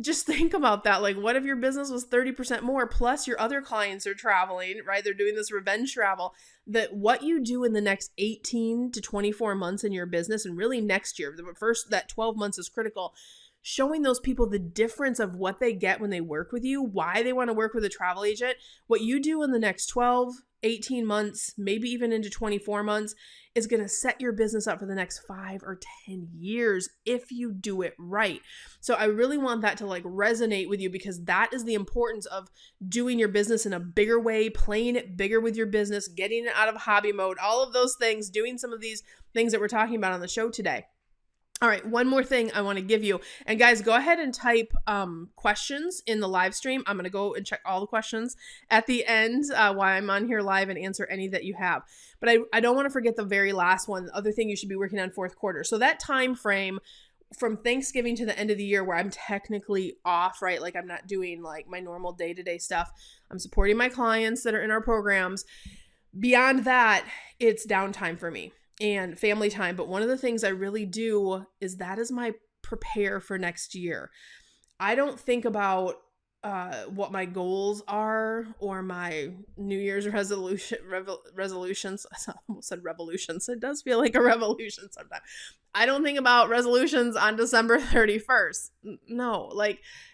just think about that. Like, what if your business was 30% more, plus your other clients are traveling, right? They're doing this revenge travel. That what you do in the next 18 to 24 months in your business, and really next year, that 12 months is critical. Showing those people the difference of what they get when they work with you, why they want to work with a travel agent. What you do in the next 12, 18 months, maybe even into 24 months, is going to set your business up for the next 5 or 10 years if you do it right. So I really want that to resonate with you, because that is the importance of doing your business in a bigger way, playing it bigger with your business, getting it out of hobby mode, all of those things, doing some of these things that we're talking about on the show today. All right, one more thing I want to give you. And guys, go ahead and type questions in the live stream. I'm going to go and check all the questions at the end while I'm on here live and answer any that you have. But I don't want to forget the very last one, the other thing you should be working on fourth quarter. So that time frame from Thanksgiving to the end of the year where I'm technically off, right? Like, I'm not doing my normal day-to-day stuff. I'm supporting my clients that are in our programs. Beyond that, it's downtime for me and family time. But one of the things I really do is my prepare for next year. I don't think about what my goals are or my New Year's resolutions. I almost said revolutions. It does feel like a revolution sometimes. I don't think about resolutions on December 31st. No,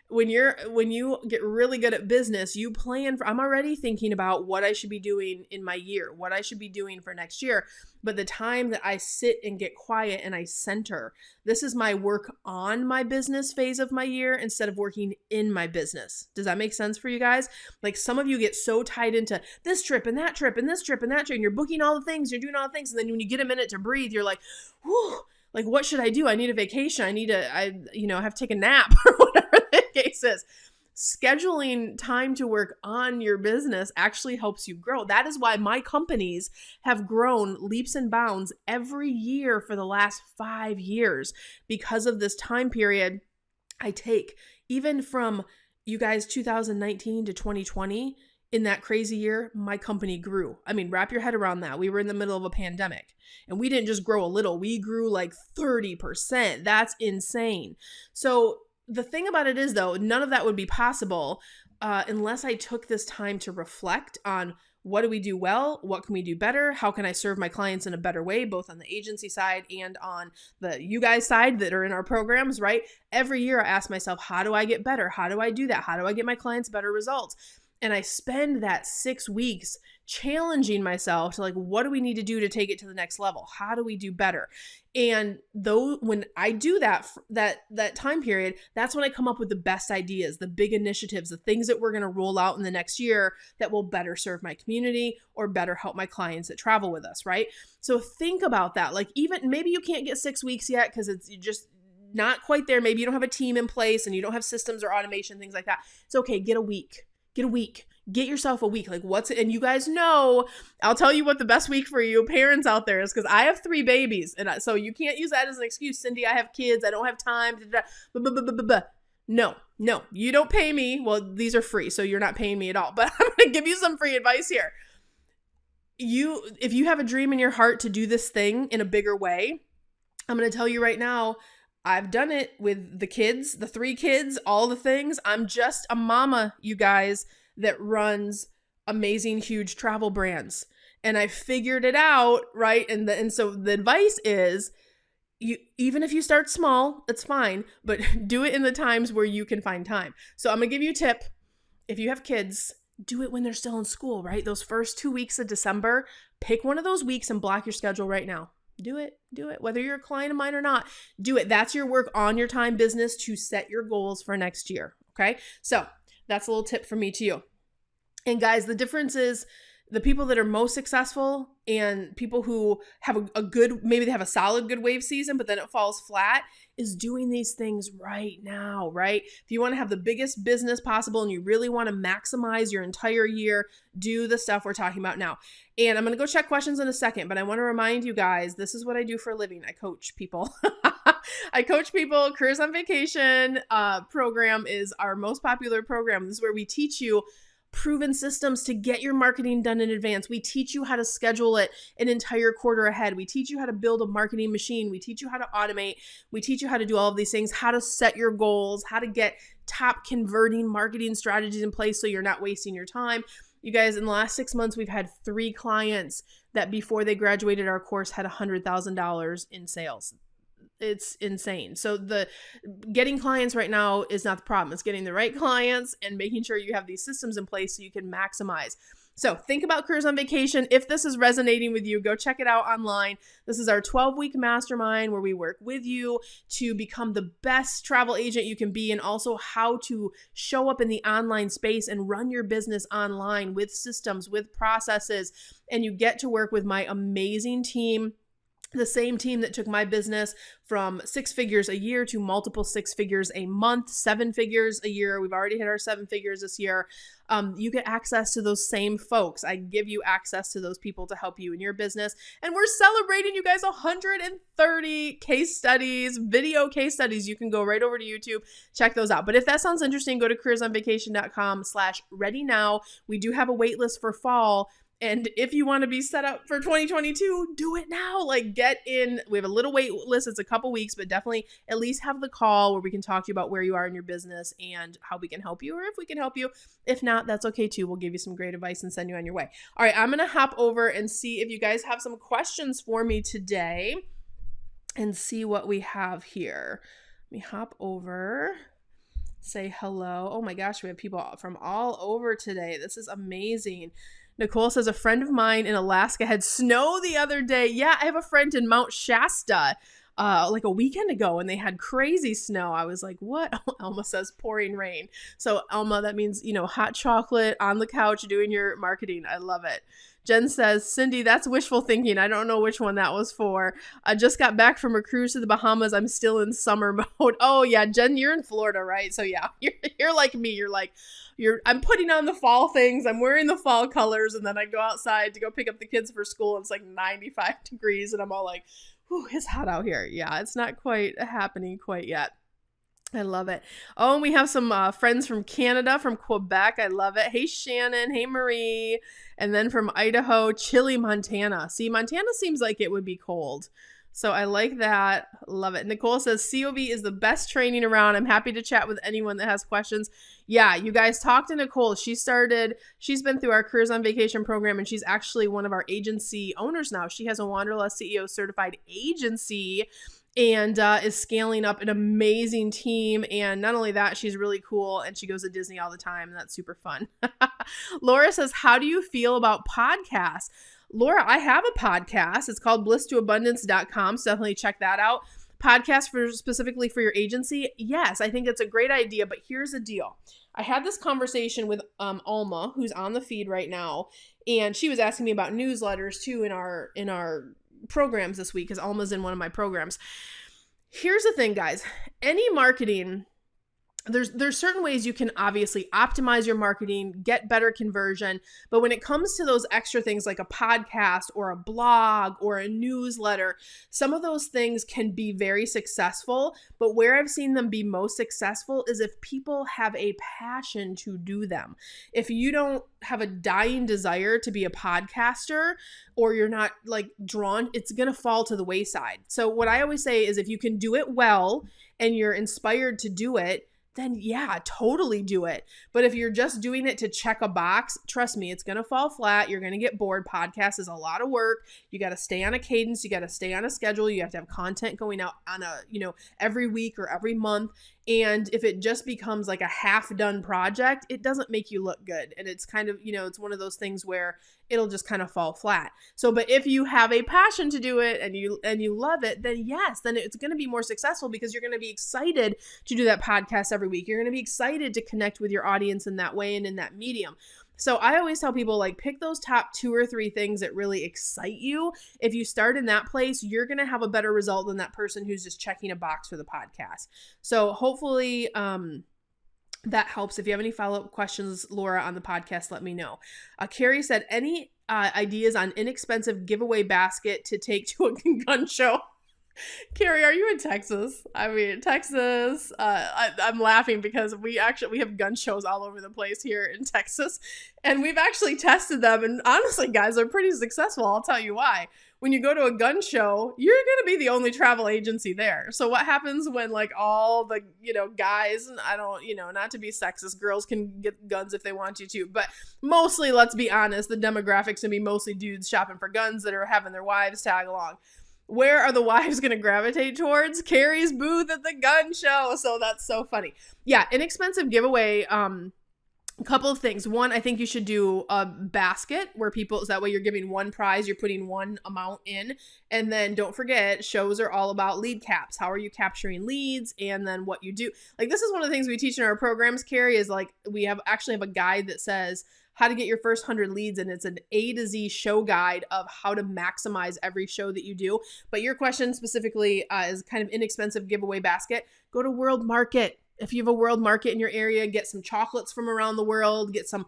when you get really good at business, you plan I'm already thinking about what I should be doing in my year, what I should be doing for next year. But the time that I sit and get quiet and I center, this is my work on my business phase of my year instead of working in my business. Does that make sense for you guys? Some of you get so tied into this trip and that trip and this trip and that trip, and you're booking all the things, you're doing all the things. And then when you get a minute to breathe, you're like, whew, what should I do? I need a vacation. I have to take a nap or whatever the case is. Scheduling time to work on your business actually helps you grow. That is why my companies have grown leaps and bounds every year for the last 5 years, because of this time period I take. Even from, you guys, 2019 to 2020, in that crazy year, my company grew. I mean, wrap your head around that. We were in the middle of a pandemic and we didn't just grow a little, we grew 30%. That's insane. So the thing about it is, though, none of that would be possible unless I took this time to reflect on what do we do well, what can we do better, how can I serve my clients in a better way, both on the agency side and on the you guys side that are in our programs, right? Every year I ask myself, how do I get better? How do I do that? How do I get my clients better results? And I spend that 6 weeks challenging myself to like, what do we need to do to take it to the next level? How do we do better? And though when I do that time period, that's when I come up with the best ideas, the big initiatives, the things that we're going to roll out in the next year that will better serve my community or better help my clients that travel with us, right? So think about that. Like, even maybe you can't get 6 weeks yet because it's just not quite there. Maybe you don't have a team in place and you don't have systems or automation, things like that. It's okay. Get a week. Get yourself a week. Like, what's it? And you guys know, I'll tell you what the best week for you parents out there is, because I have 3 babies. And so you can't use that as an excuse. Cyndi, I have kids. I don't have time. No, you don't pay me. Well, these are free, so you're not paying me at all. But I'm going to give you some free advice here. If you have a dream in your heart to do this thing in a bigger way, I'm going to tell you right now, I've done it with the kids, the 3 kids, all the things. I'm just a mama, you guys, that runs amazing, huge travel brands. And I figured it out, right? And so the advice is, even if you start small, it's fine, but do it in the times where you can find time. So I'm going to give you a tip. If you have kids, do it when they're still in school, right? Those first 2 weeks of December, pick one of those weeks and block your schedule right now. Do it. Whether you're a client of mine or not, do it. That's your work on your time business to set your goals for next year. Okay. So that's a little tip from me to you. And guys, the difference is the people that are most successful and people who have a good, maybe they have a solid good wave season, but then it falls flat, is doing these things right now, right? If you want to have the biggest business possible and you really want to maximize your entire year, do the stuff we're talking about now. And I'm going to go check questions in a second, but I want to remind you guys, this is what I do for a living. I coach people. I coach people. Careers on Vacation program is our most popular program. This is where we teach you proven systems to get your marketing done in advance. We teach you how to schedule it an entire quarter ahead. We teach you how to build a marketing machine. We teach you how to automate. We teach you how to do all of these things, how to set your goals, how to get top converting marketing strategies in place so you're not wasting your time. You guys, in the last 6 months, we've had 3 clients that before they graduated our course had $100,000 in sales. It's insane. So the getting clients right now is not the problem. It's getting the right clients and making sure you have these systems in place so you can maximize. So think about Careers on Vacation. If this is resonating with you, go check it out online. This is our 12-week mastermind where we work with you to become the best travel agent you can be, and also how to show up in the online space and run your business online with systems, with processes. And you get to work with my amazing team, the same team that took my business from 6 figures a year to multiple 6 figures a month, 7 figures a year. We've already hit our 7 figures this year. You get access to those same folks. I give you access to those people to help you in your business. And we're celebrating, you guys, 130 case studies, video case studies. You can go right over to YouTube, check those out. But if that sounds interesting, go to careersonvacation.com/ready now. We do have a wait list for fall. And if you want to be set up for 2022, do it now. Like, get in. We have a little wait list. It's a couple weeks, but definitely at least have the call where we can talk to you about where you are in your business and how we can help you, or if we can help you. If not, that's okay too. We'll give you some great advice and send you on your way. All right, I'm going to hop over and see if you guys have some questions for me today and see what we have here. Let me hop over. Say hello. Oh my gosh, we have people from all over today. This is amazing. Nicole says, a friend of mine in Alaska had snow the other day. Yeah, I have a friend in Mount Shasta like a weekend ago, and they had crazy snow. I was like, what? Elma says pouring rain. So Elma, that means, hot chocolate on the couch doing your marketing. I love it. Jen says, Cyndi, that's wishful thinking. I don't know which one that was for. I just got back from a cruise to the Bahamas. I'm still in summer mode. Oh yeah, Jen, you're in Florida, right? So yeah, you're like me. I'm putting on the fall things. I'm wearing the fall colors, and then I go outside to go pick up the kids for school. And it's like 95 degrees, and I'm all like, whew, it's hot out here. Yeah, it's not quite happening quite yet. I love it. Oh, and we have some friends from Canada, from Quebec. I love it. Hey, Shannon. Hey, Marie. And then from Idaho, chilly Montana. See, Montana seems like it would be cold. So I like that. Love it. Nicole says COB is the best training around. I'm happy to chat with anyone that has questions. Yeah, you guys talk to Nicole. She's been through our Careers on Vacation program, and she's actually one of our agency owners now. She has a Wanderlust CEO certified agency and is scaling up an amazing team. And not only that, she's really cool, and she goes to Disney all the time, and that's super fun. Laura says, how do you feel about podcasts? Laura, I have a podcast. It's called blisstoabundance.com. So definitely check that out. Podcast specifically for your agency. Yes, I think it's a great idea, but here's the deal. I had this conversation with Alma, who's on the feed right now, and she was asking me about newsletters too in our programs this week, because Alma's in one of my programs. Here's the thing, guys. Any marketing, there's certain ways you can obviously optimize your marketing, get better conversion. But when it comes to those extra things like a podcast or a blog or a newsletter, some of those things can be very successful. But where I've seen them be most successful is if people have a passion to do them. If you don't have a dying desire to be a podcaster, or you're not like drawn, it's going to fall to the wayside. So what I always say is if you can do it well and you're inspired to do it, then yeah, totally do it. But if you're just doing it to check a box, trust me, it's going to fall flat. You're going to get bored. Podcast is a lot of work. You got to stay on a cadence. You got to stay on a schedule. You have to have content going out on every week or every month. And if it just becomes like a half done project, it doesn't make you look good. And it's kind of, it's one of those things where it'll just kind of fall flat. So, but if you have a passion to do it and you love it, then yes, then it's going to be more successful because you're going to be excited to do that podcast every week. You're going to be excited to connect with your audience in that way and in that medium. So I always tell people, like, pick those top 2 or 3 things that really excite you. If you start in that place, you're going to have a better result than that person who's just checking a box for the podcast. So hopefully that helps. If you have any follow-up questions, Laura, on the podcast, let me know. Carrie said, any ideas on inexpensive giveaway basket to take to a gun show? Carrie, are you in Texas? I mean, Texas, I'm laughing because we have gun shows all over the place here in Texas, and we've actually tested them, and honestly, guys, they're pretty successful. I'll tell you why. When you go to a gun show, you're going to be the only travel agency there. So what happens when like all the, guys, and I don't, not to be sexist, girls can get guns if they want to, but mostly, let's be honest, the demographics can be mostly dudes shopping for guns that are having their wives tag along. Where are the wives going to gravitate towards? Carrie's booth at the gun show. So that's so funny. Yeah, inexpensive giveaway. A couple of things. One, I think you should do a basket where so that way you're giving one prize, you're putting one amount in. And then don't forget, shows are all about lead caps. How are you capturing leads? And then what you do. Like, this is one of the things we teach in our programs, Carrie, is like, we actually have a guide that says how to get your first 100 leads. And it's an A to Z show guide of how to maximize every show that you do. But your question specifically is kind of inexpensive giveaway basket. Go to World Market. If you have a World Market in your area, get some chocolates from around the world, get some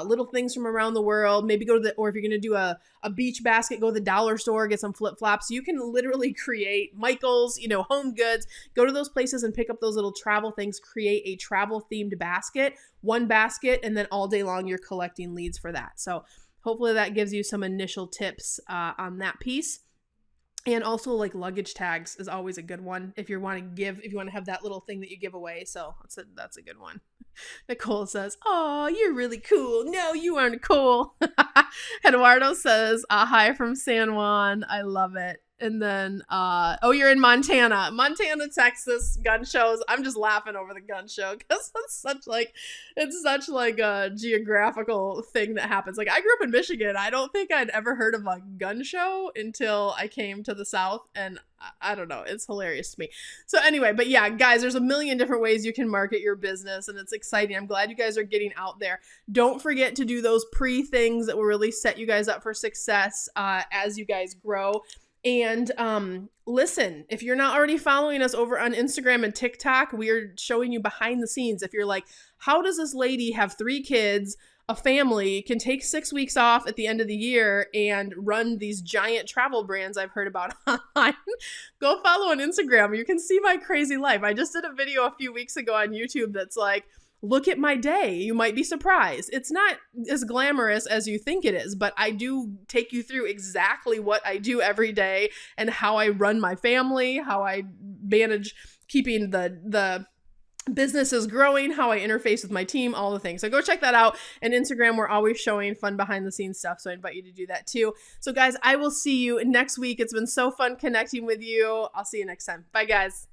little things from around the world. Maybe or if you're going to do a beach basket, go to the dollar store, get some flip-flops. You can literally create Michael's, Home Goods. Go to those places and pick up those little travel things, create a travel-themed basket, one basket, and then all day long you're collecting leads for that. So hopefully that gives you some initial tips on that piece. And also, like, luggage tags is always a good one if you want to have that little thing that you give away. So that's a good one. Nicole says, "Oh, you're really cool." No, you aren't cool. Eduardo says, "Hi from San Juan." I love it. And then, you're in Montana, Texas, gun shows. I'm just laughing over the gun show because it's such like a geographical thing that happens. Like, I grew up in Michigan. I don't think I'd ever heard of a gun show until I came to the South, and I don't know. It's hilarious to me. So anyway, but yeah, guys, there's a million different ways you can market your business, and it's exciting. I'm glad you guys are getting out there. Don't forget to do those things that will really set you guys up for success as you guys grow. And listen, if you're not already following us over on Instagram and TikTok, we are showing you behind the scenes. If you're like, how does this lady have 3 kids, a family, can take 6 weeks off at the end of the year and run these giant travel brands I've heard about online? Go follow on Instagram. You can see my crazy life. I just did a video a few weeks ago on YouTube that's like, look at my day. You might be surprised. It's not as glamorous as you think it is, but I do take you through exactly what I do every day and how I run my family, how I manage keeping the business is growing, how I interface with my team, all the things. So go check that out. And Instagram, we're always showing fun behind the scenes stuff. So I invite you to do that too. So guys, I will see you next week. It's been so fun connecting with you. I'll see you next time. Bye guys.